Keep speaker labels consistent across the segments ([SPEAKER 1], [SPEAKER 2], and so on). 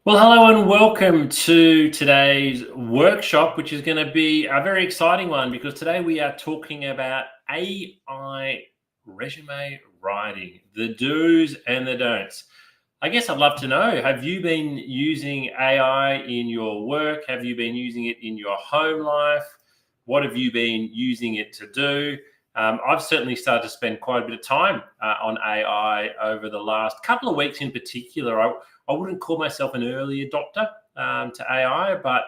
[SPEAKER 1] Well, hello and welcome to today's workshop, which is going to be a very exciting one because today we are talking about AI resume writing, the do's and the don'ts. I guess I'd love to know, have you been using AI in your work? Have you been using it in your home life? What have you been using it to do? I've certainly started to spend quite a bit of time on AI over the last couple of weeks in particular. I wouldn't call myself an early adopter to AI, but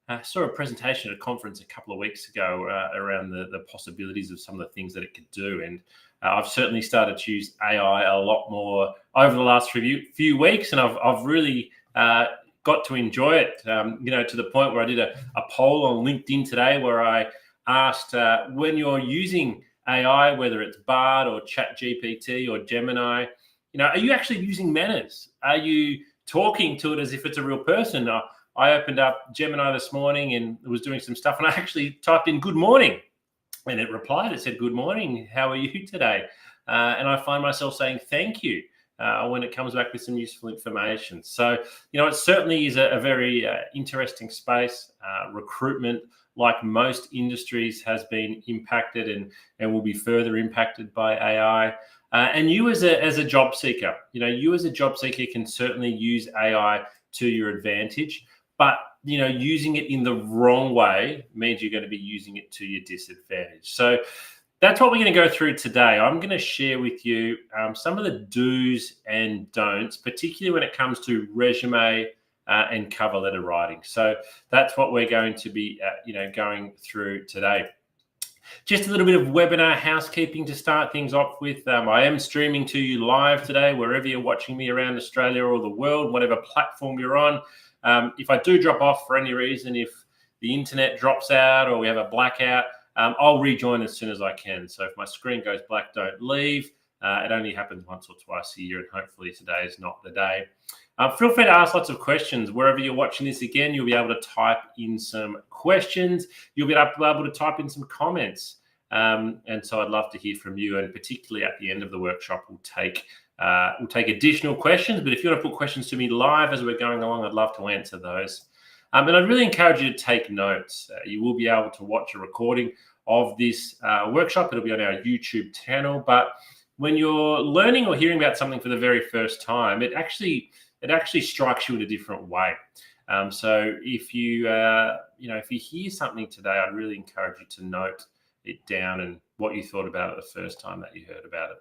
[SPEAKER 1] I saw a presentation at a conference a couple of weeks ago around the possibilities of some of the things that it could do. And I've certainly started to use AI a lot more over the last few weeks, and I've really got to enjoy it, to the point where I did a poll on LinkedIn today where I asked when you're using AI, whether it's Bard or ChatGPT or Gemini, are you actually using manners? Are you talking to it as if it's a real person? I opened up Gemini this morning and was doing some stuff, and I actually typed in "good morning," and it replied. It said, "Good morning. How are you today?" And I find myself saying "thank you" when it comes back with some useful information. So, it certainly is a very interesting space. Recruitment, like most industries, has been impacted and will be further impacted by AI. And you as a job seeker, you as a job seeker can certainly use AI to your advantage, but using it in the wrong way means you're going to be using it to your disadvantage. So that's what we're going to go through today. I'm going to share with you some of the do's and don'ts, particularly when it comes to resume and cover letter writing. So that's what we're going to be, going through today. Just a little bit of webinar housekeeping to start things off with. I am streaming to you live today, wherever you're watching me around Australia or the world, whatever platform you're on. If I do drop off for any reason, if the internet drops out or we have a blackout, I'll rejoin as soon as I can. So if my screen goes black, don't leave. It only happens once or twice a year, and hopefully today is not the day. Feel free to ask lots of questions. Wherever you're watching this again, you'll be able to type in some questions. You'll be able to type in some comments. And so I'd love to hear from you. And particularly at the end of the workshop, we'll take additional questions. But if you want to put questions to me live as we're going along, I'd love to answer those. And I'd really encourage you to take notes. You will be able to watch a recording of this workshop. It'll be on our YouTube channel. But when you're learning or hearing about something for the very first time, it actually strikes you in a different way. So if you hear something today, I'd really encourage you to note it down and what you thought about it the first time that you heard about it.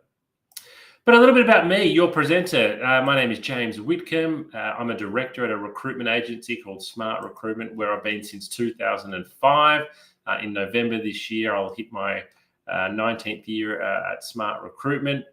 [SPEAKER 1] But a little bit about me, your presenter. My name is James Whitcomb. I'm a director at a recruitment agency called Smart Recruitment, where I've been since 2005. In November this year, I'll hit my 19th year at Smart Recruitment.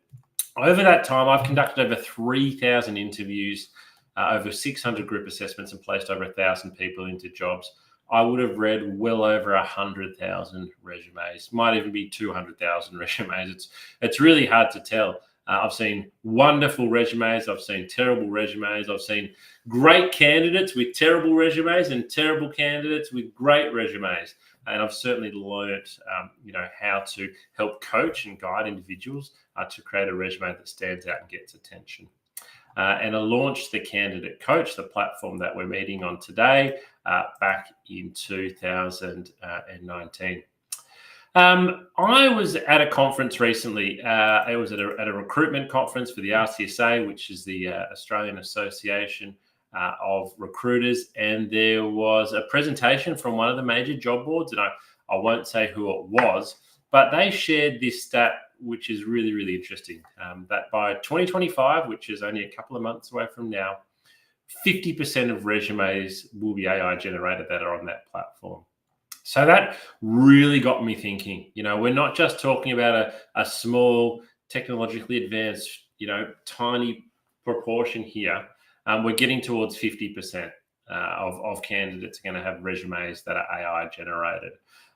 [SPEAKER 1] Over that time, I've conducted over 3,000 interviews, over 600 group assessments, and placed over 1,000 people into jobs. I would have read well over 100,000 resumes, might even be 200,000 resumes. It's really hard to tell. I've seen wonderful resumes. I've seen terrible resumes. I've seen great candidates with terrible resumes and terrible candidates with great resumes. And I've certainly learned, how to help coach and guide individuals to create a resume that stands out and gets attention. And I launched the Candidate Coach, the platform that we're meeting on today, back in 2019. I was at a conference recently. It was at a recruitment conference for the RCSA, which is the Australian Association of Recruiters, and there was a presentation from one of the major job boards, and I won't say who it was, but they shared this stat, which is really, really interesting, that by 2025, which is only a couple of months away from now, 50% of resumes will be AI generated that are on that platform. So that really got me thinking. We're not just talking about a small, technologically advanced, tiny proportion here. We're getting towards 50% of candidates are going to have resumes that are AI generated.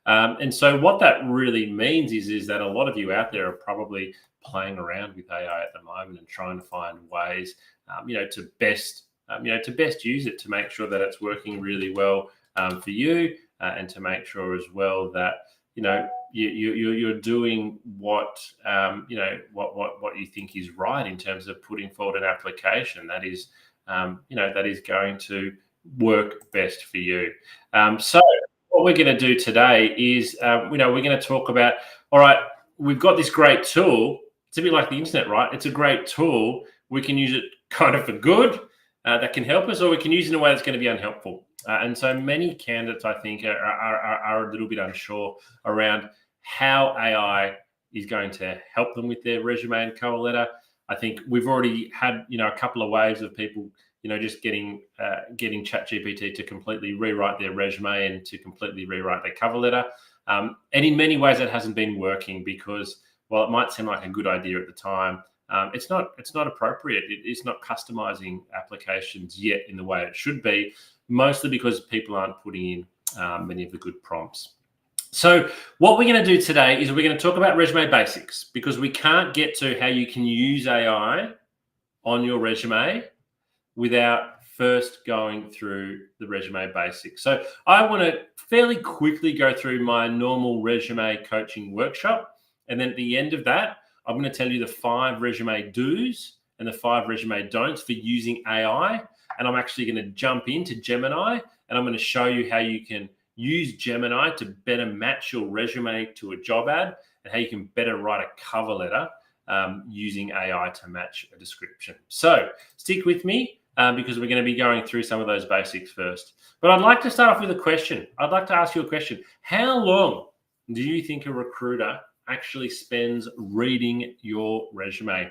[SPEAKER 1] And so what that really means is that a lot of you out there are probably playing around with AI at the moment and trying to find ways, to best use it, to make sure that it's working really well for you, and to make sure as well that you're doing what you think is right in terms of putting forward an application that is that is going to work best for you. So what we're going to do today is, we're going to talk about, all right, we've got this great tool. It's a bit like the internet, right? It's a great tool. We can use it kind of for good, that can help us, or we can use it in a way that's going to be unhelpful. And so many candidates, I think, are a little bit unsure around how AI is going to help them with their resume and cover letter. I think we've already had, a couple of waves of people, just getting ChatGPT to completely rewrite their resume and to completely rewrite their cover letter. And in many ways, that hasn't been working because, while it might seem like a good idea at the time, it's not appropriate. It's not customizing applications yet in the way it should be, mostly because people aren't putting in many of the good prompts. So what we're going to do today is we're going to talk about resume basics, because we can't get to how you can use AI on your resume without first going through the resume basics. So I want to fairly quickly go through my normal resume coaching workshop. And then at the end of that, I'm going to tell you the 5 resume do's and the 5 resume don'ts for using AI. And I'm actually going to jump into Gemini, and I'm going to show you how you can use Gemini to better match your resume to a job ad, and how you can better write a cover letter using AI to match a description. So stick with me because we're going to be going through some of those basics first. But I'd like to start off with a question. I'd like to ask you a question. How long do you think a recruiter actually spends reading your resume?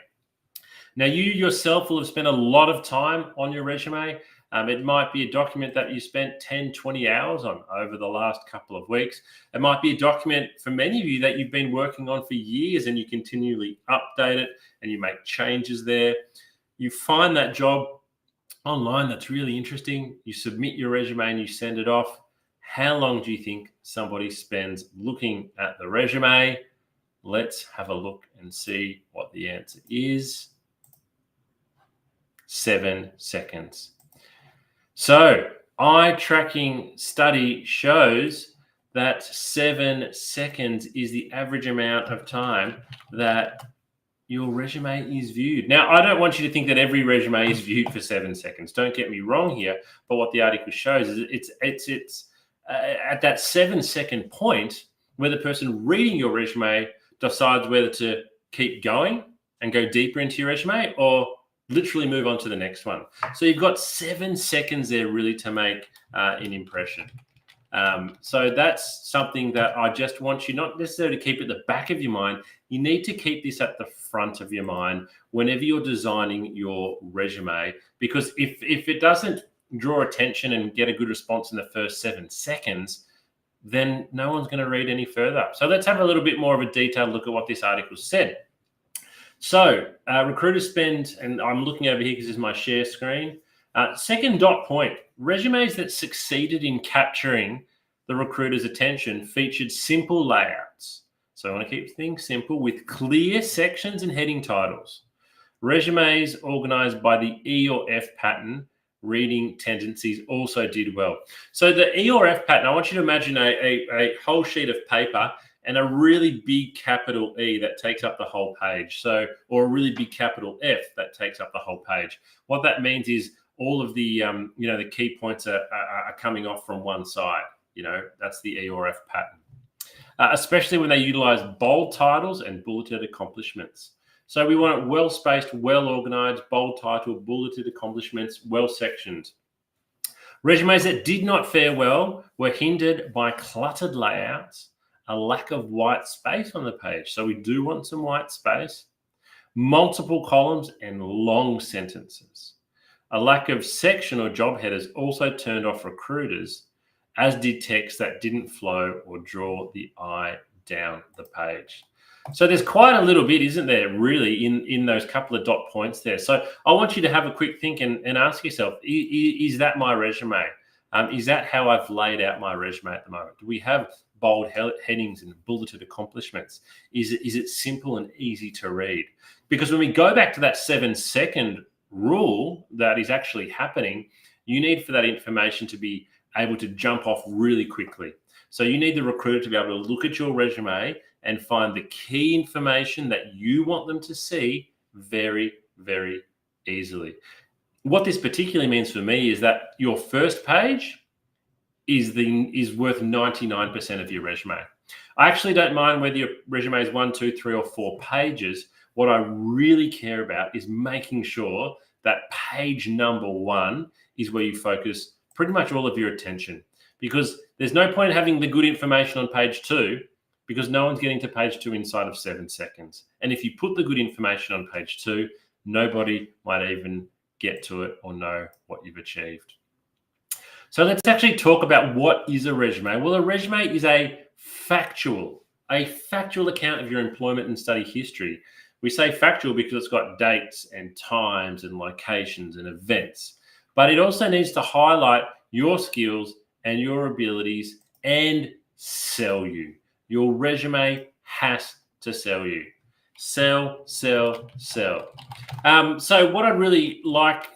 [SPEAKER 1] Now, you yourself will have spent a lot of time on your resume. It might be a document that you spent 10, 20 hours on over the last couple of weeks. It might be a document for many of you that you've been working on for years, and you continually update it and you make changes there. You find that job online that's really interesting. You submit your resume and you send it off. How long do you think somebody spends looking at the resume? Let's have a look and see what the answer is. 7 seconds. So eye tracking study shows that 7 seconds is the average amount of time that your resume is viewed. Now, I don't want you to think that every resume is viewed for 7 seconds. Don't get me wrong here. But what the article shows is it's at that 7 second point where the person reading your resume decides whether to keep going and go deeper into your resume, or literally move on to the next one. So you've got 7 seconds there really to make an impression. So that's something that I just want you not necessarily to keep at the back of your mind. You need to keep this at the front of your mind whenever you're designing your resume, because if it doesn't draw attention and get a good response in the first 7 seconds, then no one's going to read any further. So let's have a little bit more of a detailed look at what this article said. So recruiters spend, and I'm looking over here because this is my share screen. Second dot point, resumes that succeeded in capturing the recruiter's attention featured simple layouts. So I want to keep things simple with clear sections and heading titles. Resumes organized by the E or F pattern reading tendencies also did well. So the E or F pattern, I want you to imagine a whole sheet of paper and a really big capital E that takes up the whole page. So, or a really big capital F that takes up the whole page. What that means is all of the, the key points are coming off from one side. That's the E or F pattern. Especially when they utilize bold titles and bulleted accomplishments. So we want it well-spaced, well-organized, bold title, bulleted accomplishments, well-sectioned. Resumes that did not fare well were hindered by cluttered layouts, a lack of white space on the page. So we do want some white space, multiple columns and long sentences. A lack of section or job headers also turned off recruiters, as did text that didn't flow or draw the eye down the page. So there's quite a little bit, isn't there, really, in those couple of dot points there. So I want you to have a quick think and ask yourself, is that my resume? Is that how I've laid out my resume at the moment? Do we have bold headings and bulleted accomplishments? Is it simple and easy to read? Because when we go back to that 7 second rule that is actually happening, you need for that information to be able to jump off really quickly. So you need the recruiter to be able to look at your resume and find the key information that you want them to see very, very easily. what this particularly means for me is that your first page is worth 99% of your resume. I actually don't mind whether your resume is 1, 2, 3, or 4 pages. What I really care about is making sure that page number 1 is where you focus pretty much all of your attention, because there's no point in having the good information on page 2 because no one's getting to page 2 inside of 7 seconds. And if you put the good information on page 2, nobody might even get to it or know what you've achieved. So let's actually talk about what is a resume. Well, a resume is a factual account of your employment and study history. We say factual because it's got dates and times and locations and events, but it also needs to highlight your skills and your abilities and sell you. Your resume has to sell you. Sell, sell, sell. So what I'd really like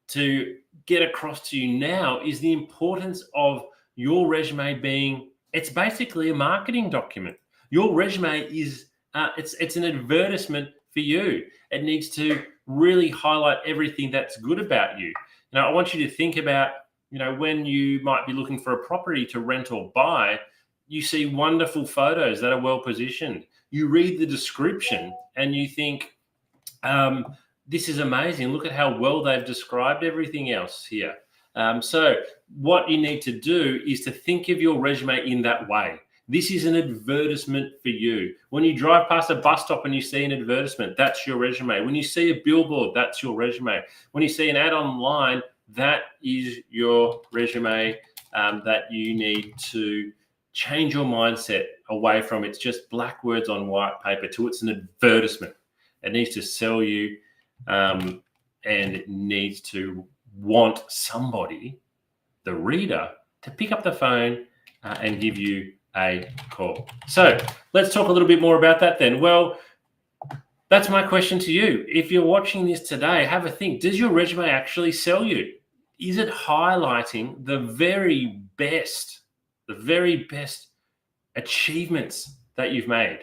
[SPEAKER 1] to get across to you now is the importance of your resume being, it's basically a marketing document. Your resume is, it's an advertisement for you. It needs to really highlight everything that's good about you. Now, I want you to think about, when you might be looking for a property to rent or buy, you see wonderful photos that are well positioned. You read the description and you think, this is amazing. Look at how well they've described everything else here. So what you need to do is to think of your resume in that way. This is an advertisement for you. When you drive past a bus stop and you see an advertisement, that's your resume. When you see a billboard, that's your resume. When you see an ad online, that is your resume that you need to change your mindset away from. It's just black words on white paper to it's an advertisement. It needs to sell you. And it needs to want somebody, the reader, to pick up the phone and give you a call. So let's talk a little bit more about that then. Well, that's my question to you. If you're watching this today, have a think. Does your resume actually sell you? Is it highlighting the very best achievements that you've made?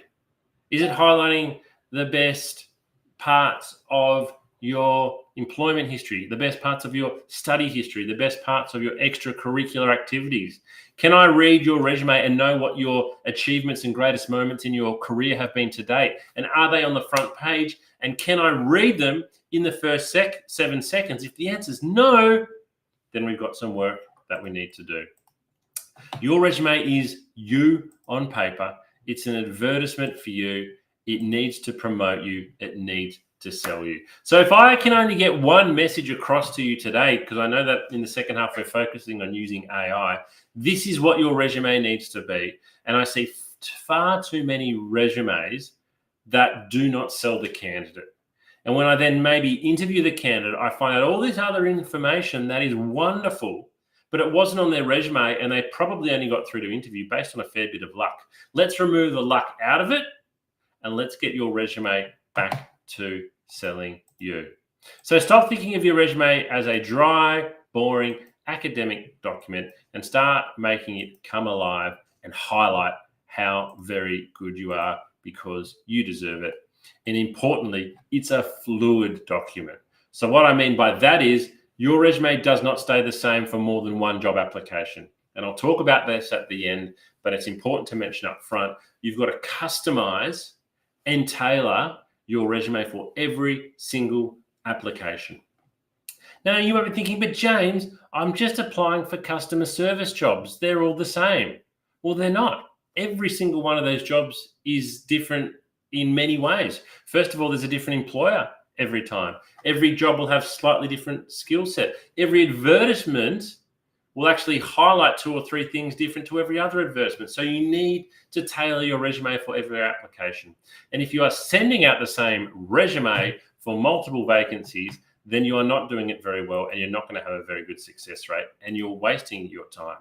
[SPEAKER 1] Is it highlighting the best parts of your employment history, the best parts of your study history, the best parts of your extracurricular activities? Can I read your resume and know what your achievements and greatest moments in your career have been to date? And are they on the front page? And can I read them in the first 7 seconds? If the answer is no, then we've got some work that we need to do. Your resume is you on paper. It's an advertisement for you. It needs to promote you. It needs to sell you. So if I can only get one message across to you today, because I know that in the second half we're focusing on using AI, this is what your resume needs to be. And I see far too many resumes that do not sell the candidate. And when I then maybe interview the candidate, I find out all this other information that is wonderful, but it wasn't on their resume and they probably only got through to interview based on a fair bit of luck. Let's remove the luck out of it and let's get your resume back to selling you. So stop thinking of your resume as a dry, boring academic document and start making it come alive and highlight how very good you are, because you deserve it. And importantly, it's a fluid document. So what I mean by that is your resume does not stay the same for more than one job application. And I'll talk about this at the end, but it's important to mention up front, you've got to customize and tailor your resume for every single application. Now, you might be thinking, but James, I'm just applying for customer service jobs. They're all the same. Well, they're not. Every single one of those jobs is different in many ways. First of all, there's a different employer every time. Every job will have slightly different skill set. Every advertisement will actually highlight 2 or 3 things different to every other advertisement. So you need to tailor your resume for every application. And if you are sending out the same resume for multiple vacancies, then you are not doing it very well and you're not going to have a very good success rate and you're wasting your time.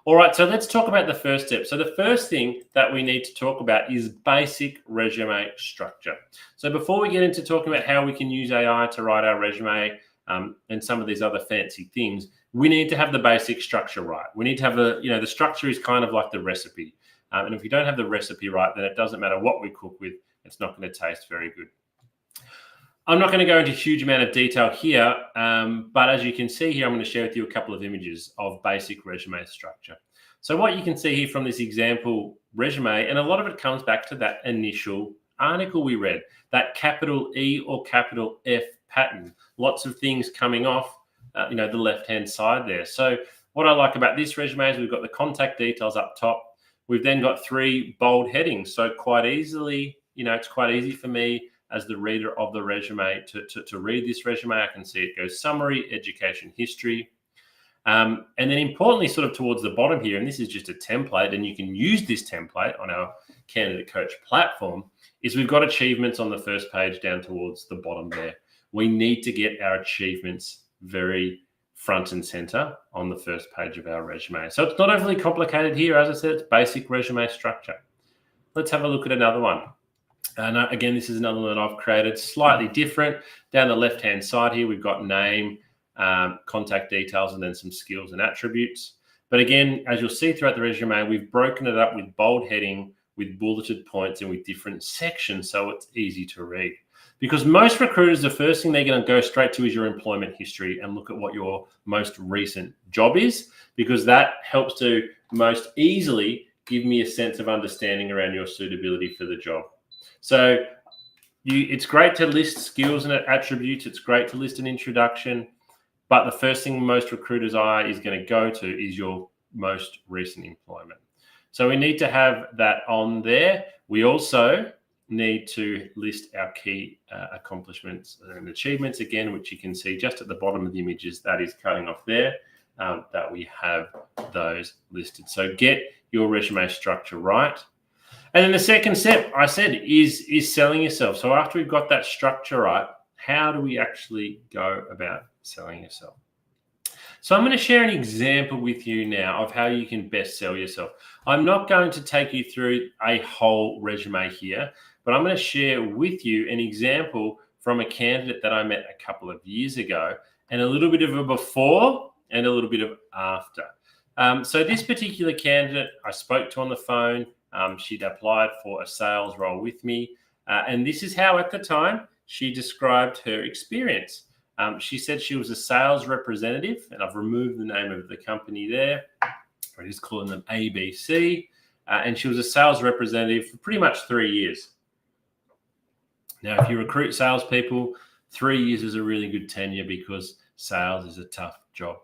[SPEAKER 1] All right, so let's talk about the first step. So the first thing that we need to talk about is basic resume structure. So before we get into talking about how we can use AI to write our resume and some of these other fancy things, we need to have the basic structure right. We need to have the structure is kind of like the recipe. And if you don't have the recipe right, then it doesn't matter what we cook with, it's not going to taste very good. I'm not going to go into a huge amount of detail here, but as you can see here, I'm going to share with you a couple of images of basic resume structure. So what you can see here from this example resume, and a lot of it comes back to that initial article we read, that capital E or capital F pattern, lots of things coming off, the left-hand side there. So what I like about this resume is we've got the contact details up top. We've then got 3 bold headings. So quite easily, it's quite easy for me as the reader of the resume to read this resume. I can see it goes summary, education history. And then importantly, sort of towards the bottom here, and this is just a template, and you can use this template on our Candidate Coach platform, is we've got achievements on the first page down towards the bottom there. We need to get our achievements very front and center on the first page of our resume. So it's not overly complicated here. As I said, it's basic resume structure. Let's have a look at another one. And again, this is another one that I've created slightly different. Down the left-hand side here, we've got name, contact details, and then some skills and attributes. But again, as you'll see throughout the resume, we've broken it up with bold heading, with bulleted points, and with different sections, so it's easy to read. Because most recruiters, the first thing they're going to go straight to is your employment history and look at what your most recent job is, because that helps to most easily give me a sense of understanding around your suitability for the job. So it's great to list skills and attributes. It's great to list an introduction. But the first thing most recruiters' eye is going to go to is your most recent employment. So we need to have that on there. We also need to list our key accomplishments and achievements again, which you can see just at the bottom of the images. That is cutting off there, that we have those listed. So get your resume structure right. And then the second step, I said, is selling yourself. So after we've got that structure right, how do we actually go about selling yourself? So I'm going to share an example with you now of how you can best sell yourself. I'm not going to take you through a whole resume here, but I'm going to share with you an example from a candidate that I met a couple of years ago, and a little bit of a before and a little bit of after. So this particular candidate I spoke to on the phone. She'd applied for a sales role with me. And this is how, at the time, she described her experience. She said she was a sales representative, and I've removed the name of the company there. We're just calling them ABC. And she was a sales representative for pretty much 3 years. Now, if you recruit salespeople, 3 years is a really good tenure because sales is a tough job.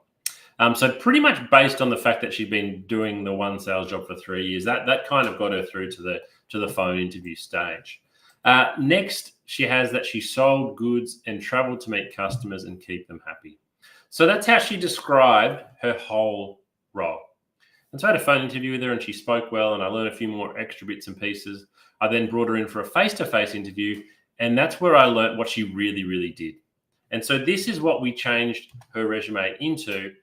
[SPEAKER 1] So pretty much based on the fact that she'd been doing the one sales job for 3 years, that kind of got her through to the phone interview stage. Next, she has that she sold goods and traveled to meet customers and keep them happy. So that's how she described her whole role. And so I had a phone interview with her, and she spoke well, and I learned a few more extra bits and pieces. I then brought her in for a face-to-face interview, and that's where I learned what she really, really did. And so this is what we changed her resume into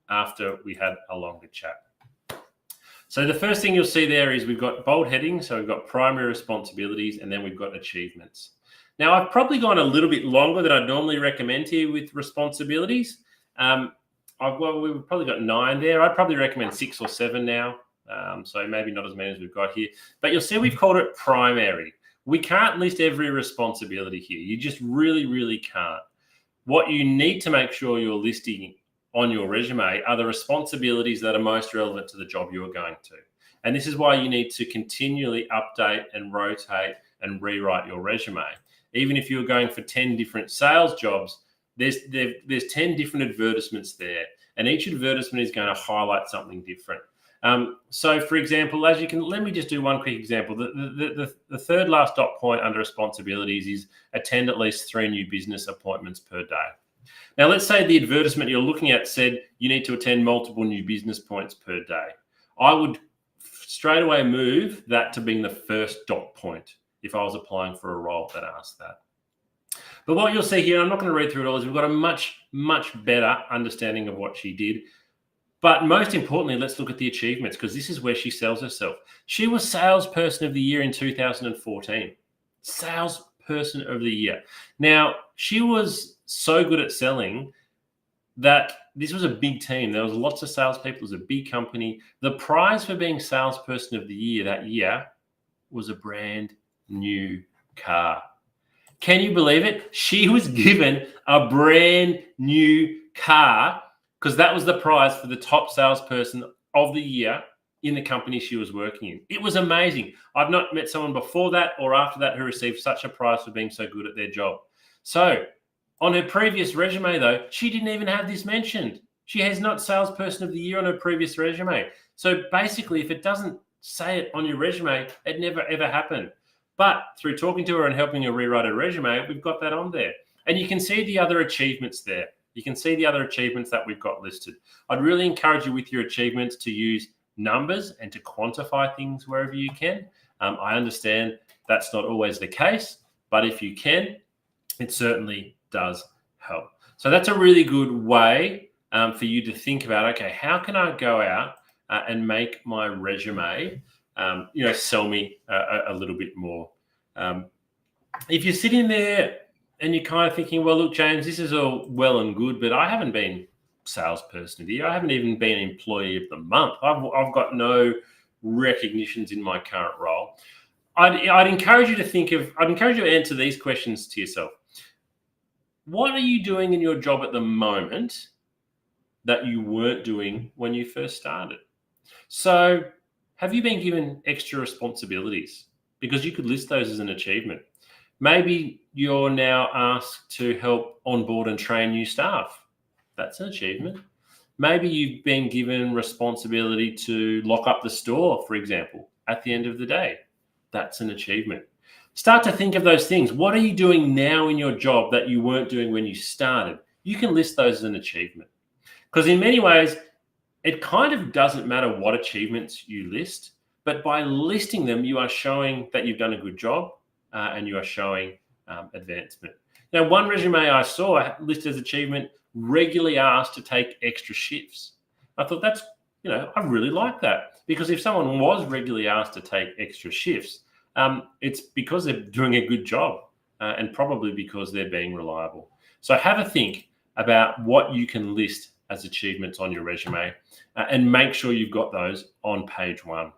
[SPEAKER 1] after we had a longer chat. So the first thing you'll see there is we've got bold headings. So we've got primary responsibilities, and then we've got achievements. Now, I've probably gone a little bit longer than I'd normally recommend here with responsibilities. We've probably got 9 there. I'd probably recommend 6 or 7 now. So maybe not as many as we've got here. But you'll see we've called it primary. We can't list every responsibility here. You just really, really can't. What you need to make sure you're listing on your resume are the responsibilities that are most relevant to the job you are going to. And this is why you need to continually update and rotate and rewrite your resume. Even if you're going for 10 different sales jobs, there's 10 different advertisements there, and each advertisement is going to highlight something different. So for example, let me just do one quick example. The third last dot point under responsibilities is attend at least 3 new business appointments per day. Now, let's say the advertisement you're looking at said you need to attend multiple new business points per day. I would straight away move that to being the first dot point if I was applying for a role that asked that. But what you'll see here, I'm not going to read through it all, is we've got a much, much better understanding of what she did. But most importantly, let's look at the achievements, because this is where she sells herself. She was Salesperson of the Year in 2014. Salesperson of the Year. Now, she was so good at selling that this was a big team. There was lots of salespeople. It was a big company. The prize for being Salesperson of the Year that year was a brand new car. Can you believe it? She was given a brand new car because that was the prize for the top salesperson of the year in the company she was working in. It was amazing. I've not met someone before that or after that who received such a prize for being so good at their job. So on her previous resume, though, she didn't even have this mentioned. She has not salesperson of the year on her previous resume. So basically, if it doesn't say it on your resume, it never, ever happened. But through talking to her and helping her rewrite her resume, we've got that on there. And you can see the other achievements there. You can see the other achievements that we've got listed. I'd really encourage you with your achievements to use numbers and to quantify things wherever you can. I understand that's not always the case, but if you can, it certainly does help. So that's a really good way for you to think about, okay, how can I go out and make my resume sell me a little bit more. If you're sitting there and you're kind of thinking, well, look, James, this is all well and good, but I haven't been salesperson of the year. I haven't even been employee of the month. I've got no recognitions in my current role. I'd encourage you to answer these questions to yourself. What are you doing in your job at the moment that you weren't doing when you first started? So have you been given extra responsibilities? Because you could list those as an achievement. Maybe you're now asked to help onboard and train new staff. That's an achievement. Maybe you've been given responsibility to lock up the store, for example, at the end of the day. That's an achievement. Start to think of those things. What are you doing now in your job that you weren't doing when you started? You can list those as an achievement. Because in many ways, it kind of doesn't matter what achievements you list, but by listing them, you are showing that you've done a good job and you are showing advancement. Now, one resume I saw listed as achievement, regularly asked to take extra shifts. I thought I really like that, because if someone was regularly asked to take extra shifts, it's because they're doing a good job and probably because they're being reliable. So have a think about what you can list as achievements on your resume and make sure you've got those on page 1.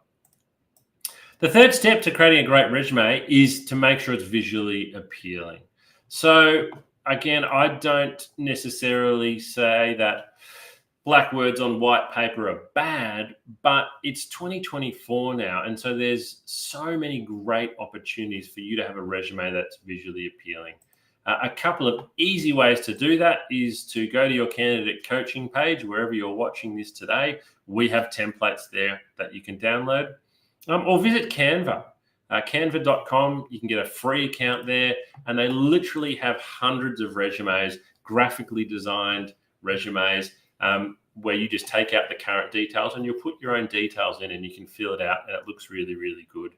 [SPEAKER 1] The third step to creating a great resume is to make sure it's visually appealing. So again, I don't necessarily say that black words on white paper are bad, but it's 2024 now. And so there's so many great opportunities for you to have a resume that's visually appealing. A couple of easy ways to do that is to go to your candidate coaching page, wherever you're watching this today. We have templates there that you can download, or visit Canva, canva.com. You can get a free account there, and they literally have hundreds of resumes, graphically designed resumes, where you just take out the current details and you'll put your own details in and you can fill it out, and it looks really, really good.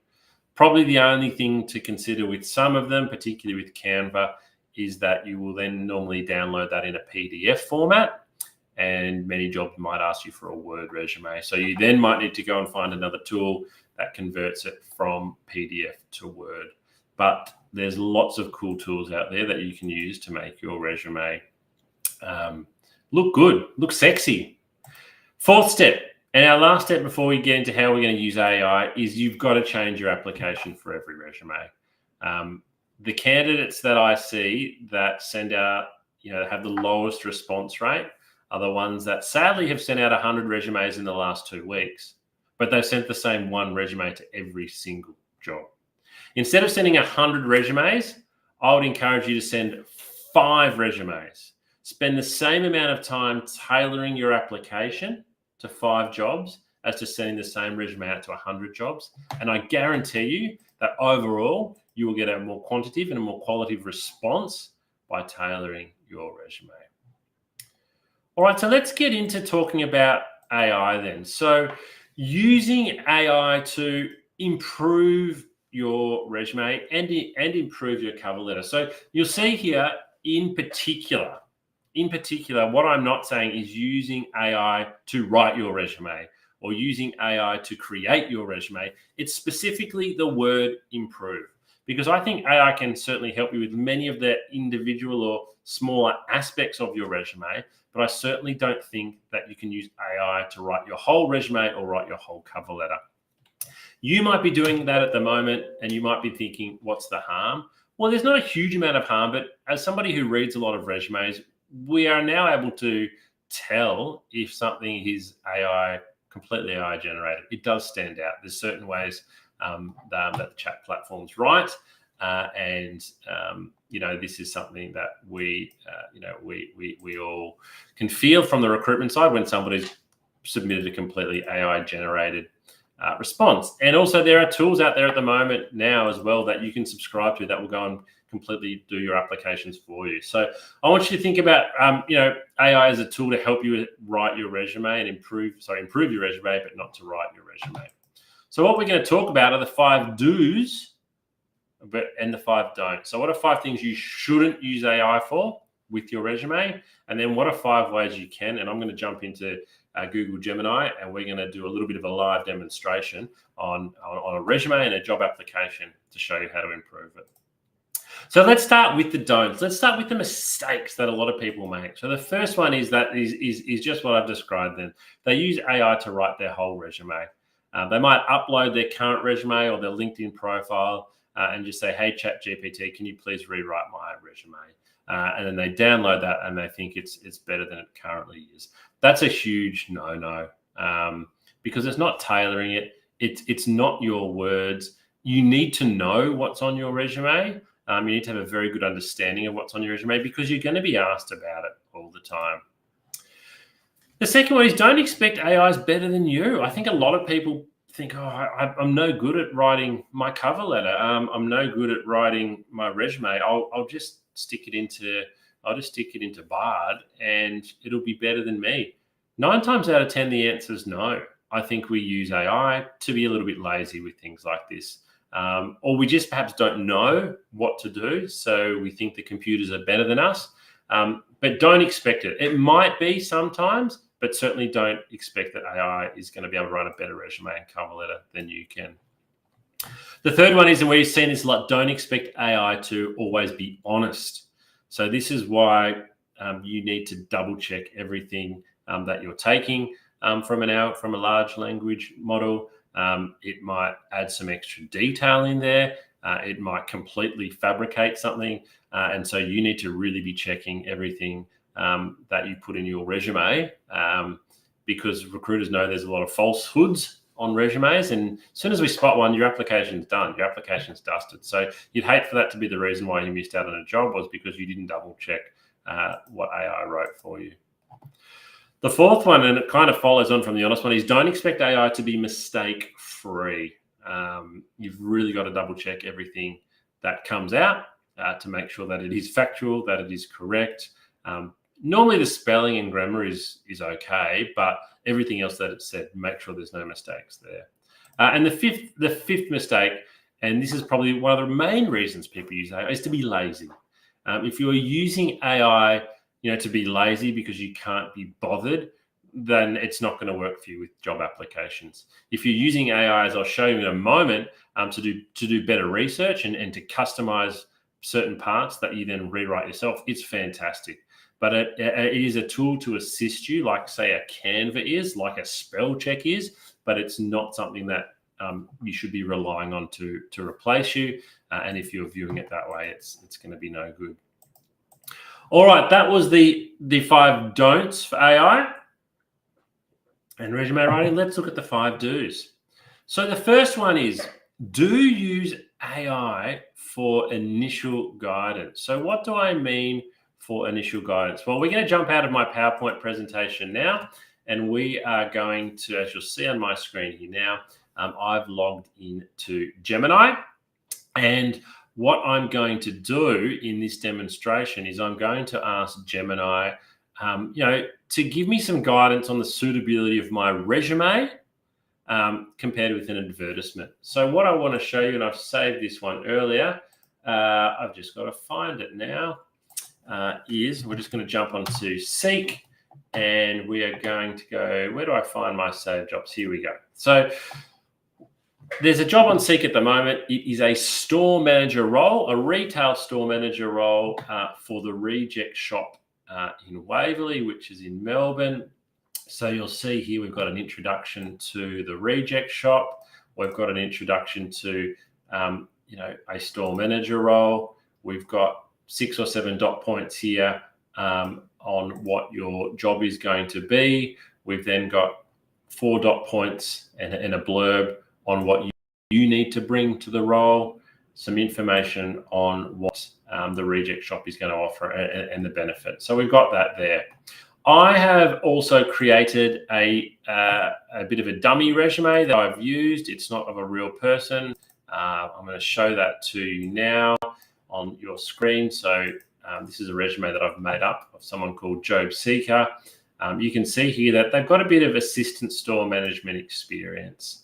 [SPEAKER 1] Probably the only thing to consider with some of them, particularly with Canva, is that you will then normally download that in a PDF format, and many jobs might ask you for a Word resume. So you then might need to go and find another tool that converts it from PDF to Word. But there's lots of cool tools out there that you can use to make your resume look good, look sexy. Fourth step, and our last step before we get into how we're going to use AI, is you've got to change your application for every resume. The candidates that I see that send out, have the lowest response rate are the ones that sadly have sent out 100 resumes in the last 2 weeks, but they've sent the same one resume to every single job. Instead of sending 100 resumes, I would encourage you to send 5 resumes. Spend the same amount of time tailoring your application to 5 jobs as to sending the same resume out to 100 jobs. And I guarantee you that overall, you will get a more quantitative and a more qualitative response by tailoring your resume. All right, so let's get into talking about AI then. So using AI to improve your resume and improve your cover letter. So you'll see here in particular, what I'm not saying is using AI to write your resume or using AI to create your resume. It's specifically the word improve, because I think AI can certainly help you with many of the individual or smaller aspects of your resume, but I certainly don't think that you can use AI to write your whole resume or write your whole cover letter. You might be doing that at the moment and you might be thinking, what's the harm? Well, there's not a huge amount of harm, but as somebody who reads a lot of resumes, we are now able to tell if something is completely AI generated. It does stand out. There's certain ways that the chat platforms write, and this is something that we all can feel from the recruitment side when somebody's submitted a completely AI generated response. And also there are tools out there at the moment now as well that you can subscribe to that will go and completely do your applications for you. So I want you to think about AI as a tool to help you write your resume and improve your resume, but not to write your resume. So what we're going to talk about are the 5 do's and the 5 don'ts. So what are 5 things you shouldn't use AI for with your resume? And then what are 5 ways you can? And I'm going to jump into Google Gemini, and we're going to do a little bit of a live demonstration on a resume and a job application to show you how to improve it. So let's start with the don'ts. Let's start with the mistakes that a lot of people make. So the first one is just what I've described then. They use AI to write their whole resume. They might upload their current resume or their LinkedIn profile and just say, hey, ChatGPT, can you please rewrite my resume? And then they download that and they think it's better than it currently is. That's a huge no-no because it's not tailoring it. It's not your words. You need to know what's on your resume. You need to have a very good understanding of what's on your resume because you're going to be asked about it all the time. The second one is don't expect AI is better than you. I think a lot of people think, I'm no good at writing my cover letter. I'm no good at writing my resume. I'll just stick it into Bard and it'll be better than me. 9 times out of 10, the answer is no. I think we use AI to be a little bit lazy with things like this. Or we just perhaps don't know what to do. So we think the computers are better than us, but don't expect it. It might be sometimes, but certainly don't expect that AI is going to be able to write a better resume and cover letter than you can. The third one is, and we've seen this a lot, don't expect AI to always be honest. So this is why you need to double check everything that you're taking from a large language model. It might add some extra detail in there. It might completely fabricate something. And so you need to really be checking everything that you put in your resume because recruiters know there's a lot of falsehoods on resumes. And as soon as we spot one, your application's done. Your application's dusted. So you'd hate for that to be the reason why you missed out on a job was because you didn't double check what AI wrote for you. The fourth one, and it kind of follows on from the honest one, is don't expect AI to be mistake-free. You've really got to double check everything that comes out to make sure that it is factual, that it is correct. Normally the spelling and grammar is okay, but everything else that it said, make sure there's no mistakes there. And the fifth mistake, and this is probably one of the main reasons people use AI, is to be lazy. If you're using AI to be lazy because you can't be bothered, then it's not going to work for you with job applications. If you're using AI, as I'll show you in a moment, to do better research and to customize certain parts that you then rewrite yourself, it's fantastic. But it is a tool to assist you, like say a Canva is, like a spell check is, but it's not something that you should be relying on to replace you. And if you're viewing it that way, it's going to be no good. All right, that was the 5 don'ts for AI and resume writing. Let's look at the 5 do's. So the first one is, do use AI for initial guidance. So what do I mean for initial guidance? Well, we're going to jump out of my PowerPoint presentation now, and we are going to, as you'll see on my screen here now, I've logged into Gemini, and what I'm going to do in this demonstration is I'm going to ask Gemini, to give me some guidance on the suitability of my resume compared with an advertisement. So what I want to show you, and I've saved this one earlier, I've just got to find it now, is we're just going to jump onto Seek, and we are going to go, where do I find my saved jobs? Here we go. So there's a job on Seek at the moment. It is a store manager role, a retail store manager role for the Reject Shop in Waverley, which is in Melbourne. So you'll see here we've got an introduction to the Reject Shop. We've got an introduction to, a store manager role. We've got 6 or 7 dot points here on what your job is going to be. We've then got 4 dot points and a blurb on what you need to bring to the role, some information on what the Reject Shop is going to offer and the benefit. So we've got that there. I have also created a bit of a dummy resume that I've used. It's not of a real person. I'm going to show that to you now on your screen. So this is a resume that I've made up of someone called Job Seeker. You can see here that they've got a bit of assistant store management experience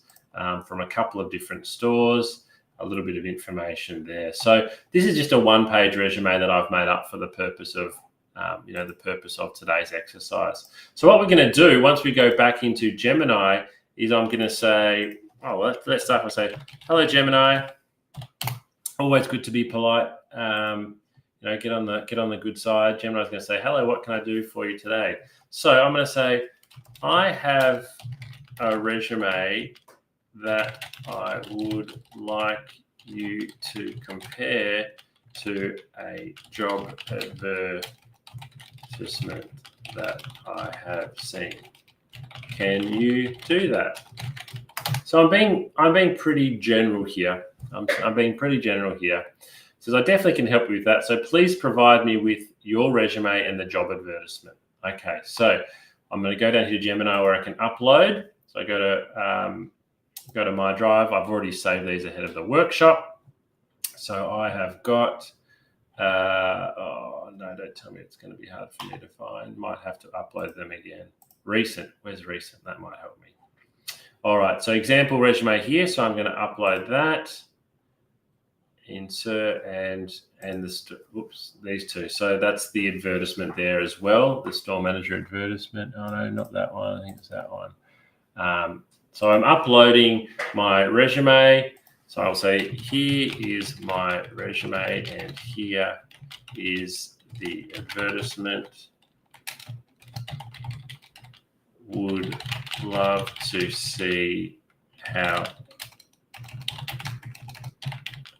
[SPEAKER 1] from a couple of different stores, a little bit of information there. So this is just a one-page resume that I've made up for the purpose of the purpose of today's exercise. So what we're going to do once we go back into Gemini is I'm going to say, let's start by saying, hello, Gemini. Always good to be polite. Get on the good side. Gemini's going to say, hello, what can I do for you today? So I'm going to say, I have a resume that I would like you to compare to a job advertisement that I have seen. Can you do that? So I'm being pretty general here. I'm being pretty general here. So I definitely can help you with that. So please provide me with your resume and the job advertisement. Okay, so I'm going to go down here to Gemini where I can upload. So I go to my drive. I've already saved these ahead of the workshop. So I have got, no, don't tell me it's going to be hard for me to find. Might have to upload them again. Recent, where's recent? That might help me. All right, so example resume here. So I'm going to upload that. Insert and these two. So that's the advertisement there as well, the store manager advertisement. Oh no, not that one. I think it's that one. So I'm uploading my resume. So I'll say, here is my resume and here is the advertisement. Would love to see how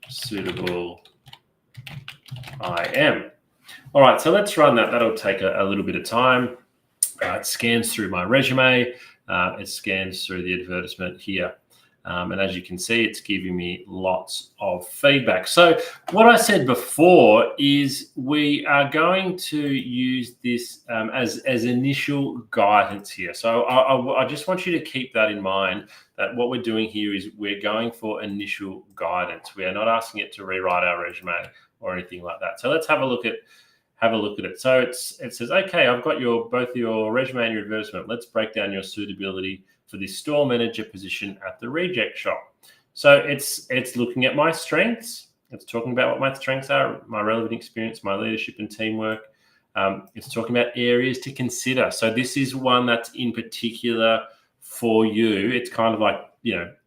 [SPEAKER 1] suitable I am. All right, so let's run that. That'll take a little bit of time. It scans through my resume. It scans through the advertisement here. And as you can see, it's giving me lots of feedback. So what I said before is we are going to use this as initial guidance here. So I just want you to keep that in mind, that what we're doing here is we're going for initial guidance. We are not asking it to rewrite our resume or anything like that. So let's have a look at it. So it says, okay, I've got both your resume and your advertisement. Let's break down your suitability for this store manager position at the Reject Shop. So it's looking at my strengths. It's talking about what my strengths are, my relevant experience, my leadership and teamwork. It's talking about areas to consider. So this is one that's in particular for you. It's kind of like,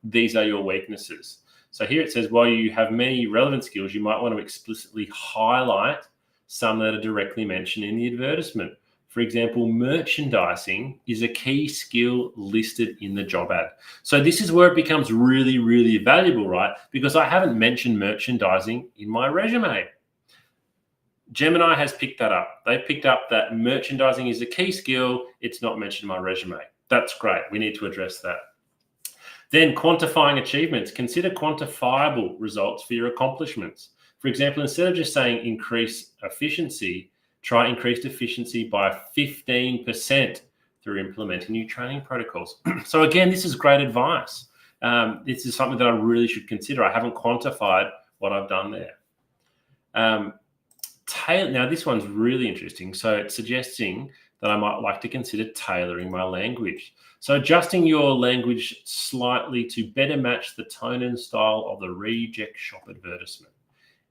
[SPEAKER 1] these are your weaknesses. So here it says, while you have many relevant skills, you might want to explicitly highlight some that are directly mentioned in the advertisement. For example, merchandising is a key skill listed in the job ad. So this is where it becomes really, really valuable, right? Because I haven't mentioned merchandising in my resume. Gemini has picked that up. They've picked up that merchandising is a key skill. It's not mentioned in my resume. That's great. We need to address that. Then quantifying achievements. Consider quantifiable results for your accomplishments. For example, instead of just saying increase efficiency, try increased efficiency by 15% through implementing new training protocols. So again, this is great advice. This is something that I really should consider. I haven't quantified what I've done there. Now, this one's really interesting. So it's suggesting that I might like to consider tailoring my language. So adjusting your language slightly to better match the tone and style of the Reject Shop advertisement.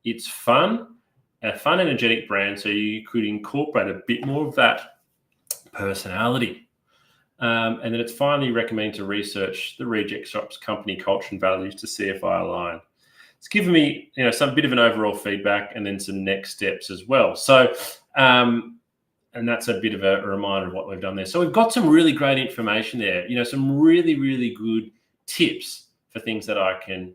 [SPEAKER 1] It's fun, a fun, energetic brand, so you could incorporate a bit more of that personality. And then it's finally recommending to research the Reject Shop's company culture and values to see if I align. It's given me, some bit of an overall feedback and then some next steps as well. So, and that's a bit of a reminder of what we've done there. So we've got some really great information there. Some really, really good tips for things that I can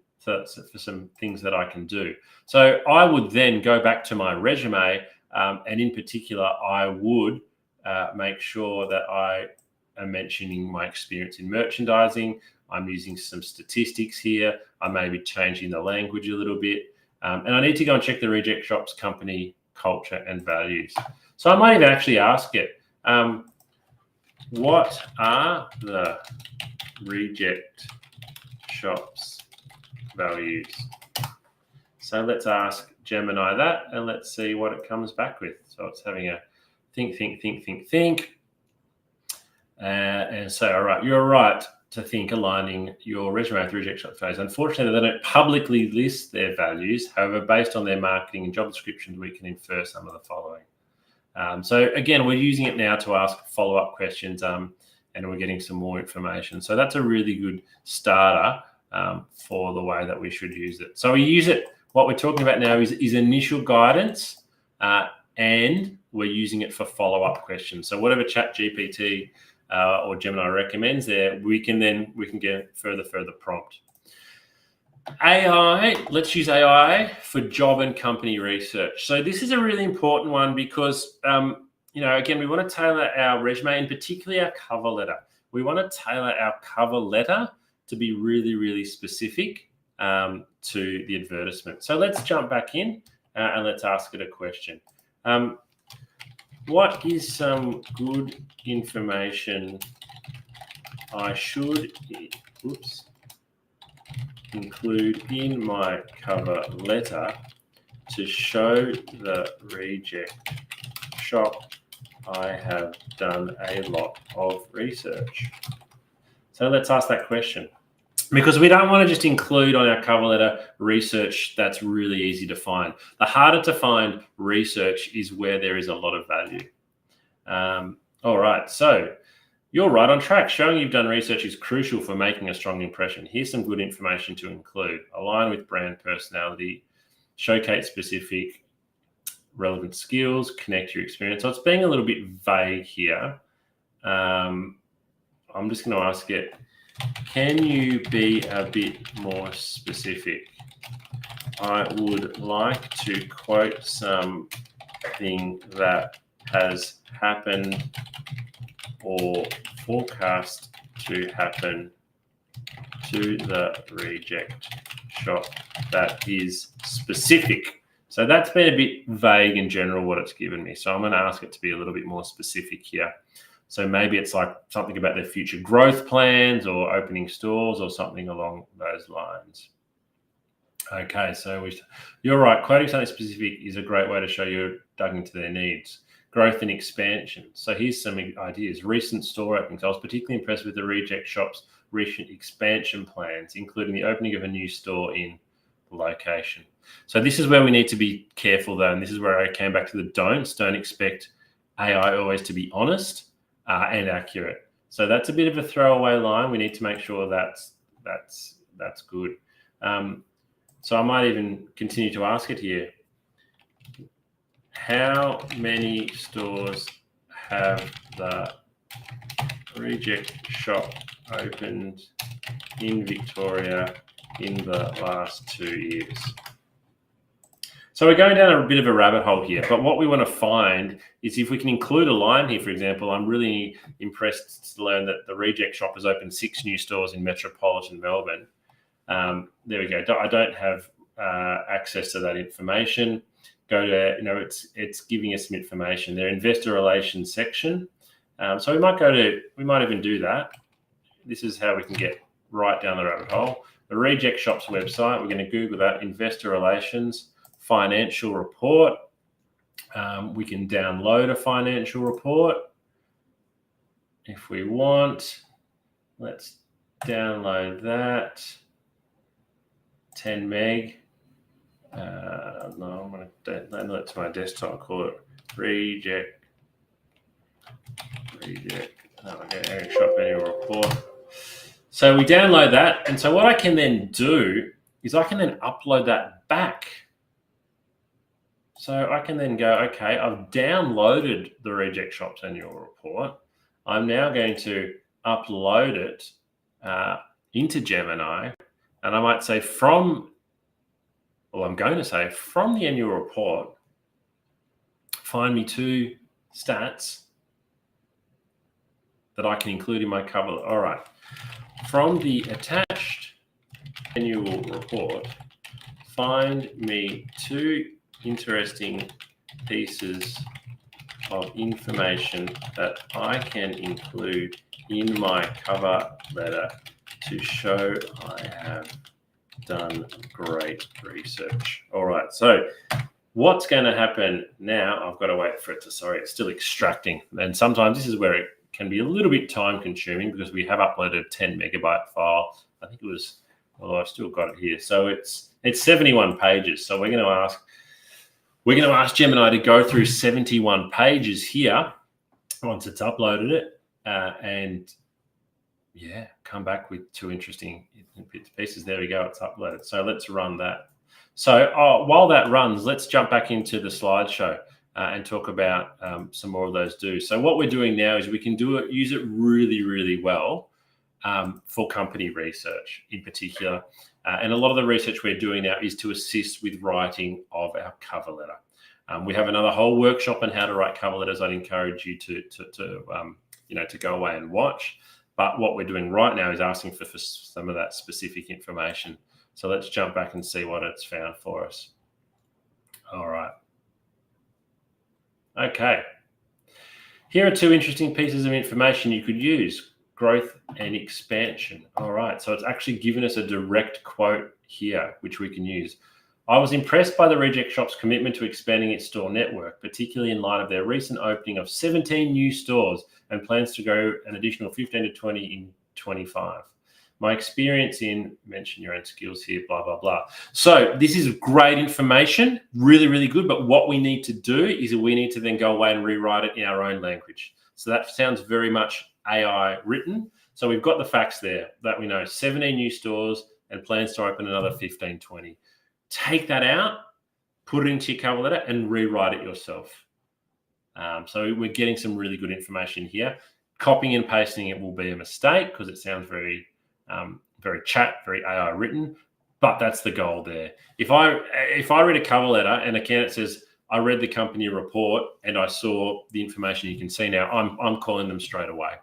[SPEAKER 1] for some things that I can do. So I would then go back to my resume, and in particular, I would make sure that I am mentioning my experience in merchandising. I'm using some statistics here. I may be changing the language a little bit. And I need to go and check the Reject Shop's company culture and values. So I might even actually ask it, what are the Reject Shop's values? So let's ask Gemini that, and let's see what it comes back with. So it's having a think. And so, all right, you're right to think aligning your resume with Reject Shop's values. Unfortunately, they don't publicly list their values. However, based on their marketing and job descriptions, we can infer some of the following. So again, we're using it now to ask follow-up questions, and we're getting some more information. So that's a really good starter for the way that we should use it. So we use it. What we're talking about now is initial guidance, and we're using it for follow-up questions. So whatever ChatGPT or Gemini recommends there, we can get further prompt. AI, let's use AI for job and company research. So this is a really important one because, again, we want to tailor our resume and particularly our cover letter. We want to tailor our cover letter to be really, really specific to the advertisement. So let's jump back in and let's ask it a question. What is some good information I should include in my cover letter to show the Reject Shop I have done a lot of research? So let's ask that question, because we don't want to just include on our cover letter research that's really easy to find. The harder to find research is where there is a lot of value. All right, so you're right on track. Showing you've done research is crucial for making a strong impression. Here's some good information to include. Align with brand personality, showcase specific relevant skills, connect your experience. So it's being a little bit vague here. I'm just going to ask it, can you be a bit more specific? I would like to quote something that has happened or forecast to happen to the Reject Shop that is specific. So that's been a bit vague in general what it's given me. So I'm going to ask it to be a little bit more specific here. So maybe it's like something about their future growth plans or opening stores or something along those lines. Okay, so you're right. Quoting something specific is a great way to show you're dug into their needs. Growth and expansion. So here's some ideas. Recent store openings. I was particularly impressed with the Reject Shop's recent expansion plans, including the opening of a new store in the location. So this is where we need to be careful, though, and this is where I came back to the don'ts. Don't expect AI always to be honest and accurate. So that's a bit of a throwaway line. We need to make sure that's good. So I might even continue to ask it here. How many stores have the Reject Shop opened in Victoria in the last 2 years? So we're going down a bit of a rabbit hole here, but what we want to find is if we can include a line here. For example, I'm really impressed to learn that the Reject Shop has opened 6 new stores in metropolitan Melbourne. There we go. I don't have access to that information. Go to, it's giving us some information. Their investor relations section. So we might even do that. This is how we can get right down the rabbit hole. The Reject Shop's website, we're going to Google that, investor relations, financial report. We can download a financial report if we want. Let's download that. 10 meg. No, I'm going to download it to my desktop. Call it Reject. Shop annual report. So we download that, and so what I can then do is I can then upload that back. So I can then go, okay, I've downloaded the Reject Shop's annual report. I'm now going to upload it into Gemini, And I might say I'm going to say from the annual report, find me 2 stats that I can include in my cover. All right. From the attached annual report, find me 2 interesting pieces of information that I can include in my cover letter to show I have done great research. All right, so what's going to happen now? I've got to wait for it to, sorry, it's still extracting. And sometimes this is where it can be a little bit time consuming because we have uploaded a 10 megabyte file. I think it was, although I've still got it here. So it's 71 pages. So we're going to ask Gemini to go through 71 pages here once it's uploaded it, and yeah, come back with 2 interesting pieces. There we go, it's uploaded. So let's run that. So while that runs, let's jump back into the slideshow and talk about some more of those do's. So what we're doing now is we can use it really, really well for company research in particular. And a lot of the research we're doing now is to assist with writing of our cover letter. We have another whole workshop on how to write cover letters. I'd encourage you to go away and watch. But what we're doing right now is asking for some of that specific information. So let's jump back and see what it's found for us. All right. Okay. Here are 2 interesting pieces of information you could use: growth and expansion. All right. So it's actually given us a direct quote here, which we can use. I was impressed by the Reject Shop's commitment to expanding its store network, particularly in light of their recent opening of 17 new stores and plans to go an additional 15 to 20 in 25. My experience in, mention your own skills here, blah, blah, blah. So this is great information, really, really good. But what we need to do is we need to then go away and rewrite it in our own language. So that sounds very much AI written. So we've got the facts there that we know 17 new stores and plans to open another 15, 20. Take that out, put it into your cover letter and rewrite it yourself. So we're getting some really good information here. Copying and pasting it will be a mistake because it sounds very very AI written, but that's the goal there. If I read a cover letter and a candidate says, I read the company report and I saw the information you can see now, I'm calling them straight away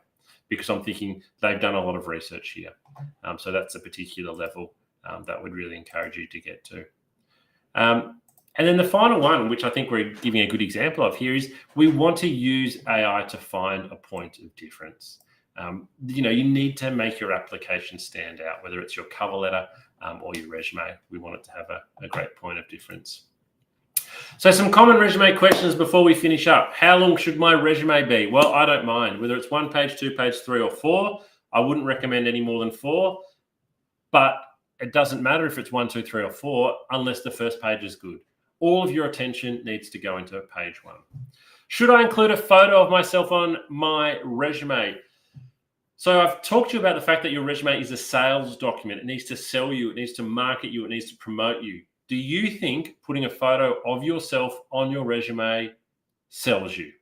[SPEAKER 1] because I'm thinking they've done a lot of research here. So that's a particular level that would really encourage you to get to. And then the final one, which I think we're giving a good example of here, is we want to use AI to find a point of difference. You need to make your application stand out, whether it's your cover letter or your resume. We want it to have a great point of difference. So some common resume questions before we finish up. How long should my resume be? Well, I don't mind. Whether it's 1 page, 2 page, 3 or 4, I wouldn't recommend any more than 4. But it doesn't matter if it's 1, 2, 3 or 4 unless the first page is good. All of your attention needs to go into page 1. Should I include a photo of myself on my resume? So I've talked to you about the fact that your resume is a sales document. It needs to sell you. It needs to market you. It needs to promote you. Do you think putting a photo of yourself on your resume sells you?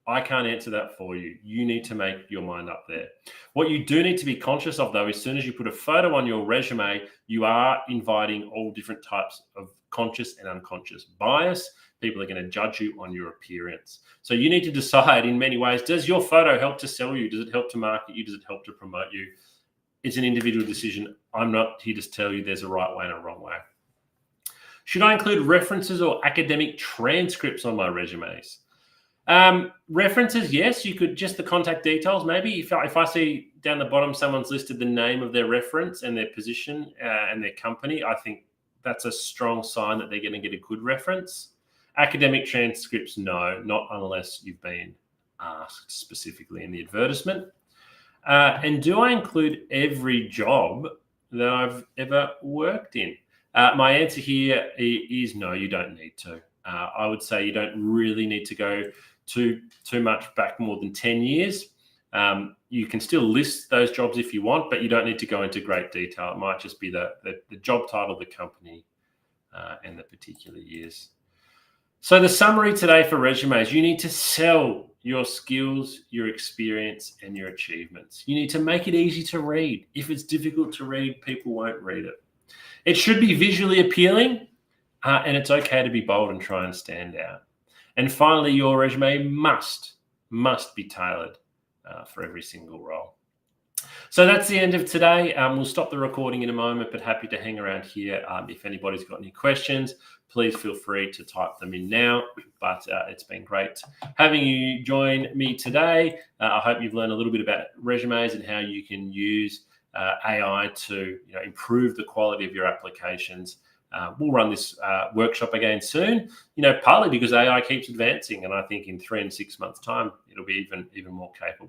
[SPEAKER 1] I can't answer that for you. You need to make your mind up there. What you do need to be conscious of, though, as soon as you put a photo on your resume, you are inviting all different types of conscious and unconscious bias. People are going to judge you on your appearance. So you need to decide in many ways, does your photo help to sell you? Does it help to market you? Does it help to promote you? It's an individual decision. I'm not here to tell you there's a right way and a wrong way. Should I include references or academic transcripts on my resumes? References, yes. You could just the contact details. Maybe if I see down the bottom someone's listed the name of their reference and their position and their company, I think that's a strong sign that they're going to get a good reference. Academic transcripts, no, not unless you've been asked specifically in the advertisement. And do I include every job that I've ever worked in? My answer here is no, you don't need to. I would say you don't really need to go too much back more than 10 years. You can still list those jobs if you want, but you don't need to go into great detail. It might just be the job title, the company, and the particular years. So the summary today for resumes, you need to sell your skills, your experience, and your achievements. You need to make it easy to read. If it's difficult to read, people won't read it. It should be visually appealing, and it's okay to be bold and try and stand out. And finally, your resume must be tailored for every single role. So that's the end of today. We'll stop the recording in a moment, but happy to hang around here. If anybody's got any questions, please feel free to type them in now. But it's been great having you join me today. I hope you've learned a little bit about resumes and how you can use AI to improve the quality of your applications. We'll run this workshop again soon, partly because AI keeps advancing, and I think in 3 and 6 months' time, it'll be even more capable.